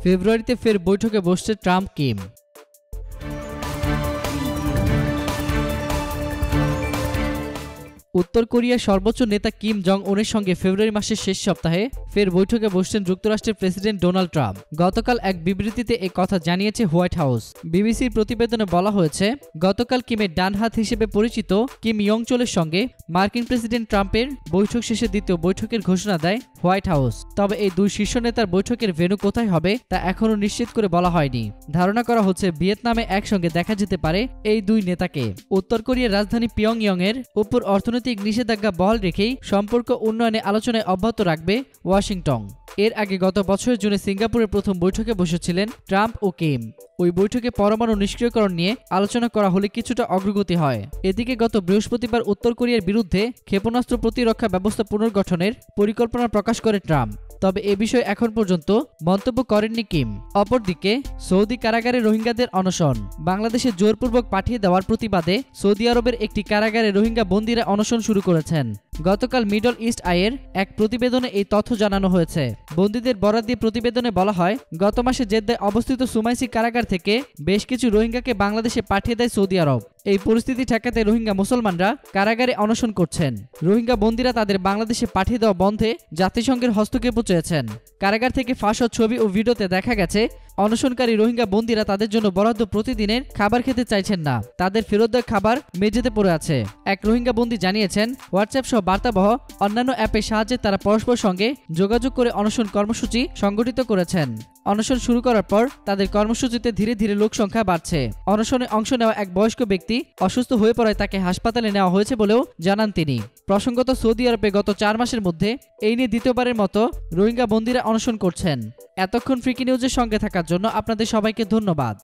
ফেব্রুয়ারিতে ফের বৈঠকে বসছে ট্রাম্প কিম। উত্তর কোরিয়ার সর্বোচ্চ নেতা কিম জং উনের সঙ্গে ফেব্রুয়ারি মাসের শেষ সপ্তাহে ফের বৈঠকে বসছেন যুক্তরাষ্ট্রের প্রেসিডেন্ট ডোনাল্ড ট্রাম্প। গতকাল এক বিবৃতিতে এ কথা জানিয়েছে হোয়াইট হাউস। বিবিসির প্রতিবেদনে বলা হয়েছে, গতকাল কিমের ডান হাত হিসেবে পরিচিত কিম ইয়ং চোলের সঙ্গে মার্কিন প্রেসিডেন্ট ট্রাম্পের বৈঠক শেষে দ্বিতীয় বৈঠকের ঘোষণা দেয় হোয়াইট হাউস। তবে এই দুই শীর্ষ নেতার বৈঠকের ভেন্যু কোথায় হবে তা এখনও নিশ্চিত করে বলা হয়নি। ধারণা করা হচ্ছে ভিয়েতনামে একসঙ্গে দেখা যেতে পারে এই দুই নেতাকে। উত্তর কোরিয়ার রাজধানী পিয়ংইয়ং এর উপর অর্থনৈতিক নিষেধাজ্ঞা বহাল রেখেই সম্পর্ক উন্নয়নে আলোচনায় অব্যাহত রাখবে ওয়াশিংটন। এর আগে গত বছরের জুনে সিঙ্গাপুরের প্রথম বৈঠকে বসেছিলেন ট্রাম্প ও কিম। ওই বৈঠকে পরমাণু নিষ্ক্রিয়করণ নিয়ে আলোচনা করা হলে কিছুটা অগ্রগতি হয়। এদিকে গত বৃহস্পতিবার উত্তর কোরিয়ার বিরুদ্ধে ক্ষেপণাস্ত্র প্রতিরক্ষা ব্যবস্থা পুনর্গঠনের পরিকল্পনা প্রকাশ করে ট্রাম্প। তবে এ বিষয়ে এখন পর্যন্ত মন্তব্য করেননি কিম। অপরদিকে সৌদি কারাগারে রোহিঙ্গাদের অনশন। বাংলাদেশে জোরপূর্বক পাঠিয়ে দেওয়ার প্রতিবাদে সৌদি আরবের একটি কারাগারে রোহিঙ্গা বন্দীরা অনশন শুরু করেছেন। গতকাল মিডল ইস্ট আইয়ের এক প্রতিবেদনে এই তথ্য জানানো হয়েছে। বন্দীদের বরাত দিয়ে প্রতিবেদনে বলা হয়, গত মাসে জেদ্দায় অবস্থিত সুমাইসি কারাগার থেকে বেশ কিছু রোহিঙ্গাকে বাংলাদেশে পাঠিয়ে দেয় সৌদি আরব। এই পরিস্থিতি ঠেকাতে রোহিঙ্গা মুসলমানরা কারাগারে অনশন করছেন। রোহিঙ্গা বন্দীরা তাদের বাংলাদেশে পাঠিয়ে দেওয়া বন্ধে জাতিসংঘের হস্তক্ষেপও চেয়েছেন। কারাগার থেকে ফাঁস হওয়া ছবি ও ভিডিওতে দেখা গেছে, অনশনকারী রোহিঙ্গা বন্দীরা তাদের জন্য বরাদ্দ প্রতিদিনের খাবার খেতে চাইছেন না। তাদের ফেরত দেওয়া খাবার মেঝেতে পড়ে আছে। এক রোহিঙ্গা বন্দী জানিয়েছেন, হোয়াটসঅ্যাপ সহ বার্তাবহ অন্যান্য অ্যাপের সাহায্যে তারা পরস্পর সঙ্গে যোগাযোগ করে অনশন কর্মসূচি সংগঠিত করেছেন। অনশন শুরু করার পর তাদের কর্মসূচিতে ধীরে ধীরে লোক সংখ্যা বাড়ছে। অনশনে অংশ নেওয়া এক বয়স্ক ব্যক্তি অসুস্থ হয়ে পড়ায় তাকে হাসপাতালে নেওয়া হয়েছে বলেও জানান তিনি। প্রসঙ্গত, সৌদি আরবে গত 4 মাসের মধ্যে এই নিয়ে দ্বিতীয়বারের মতো রোহিঙ্গা বন্দীরা অনশন করছেন। এতক্ষণ ফ্রিকি নিউজের সঙ্গে থাকার জন্য আপনাদের সবাইকে ধন্যবাদ।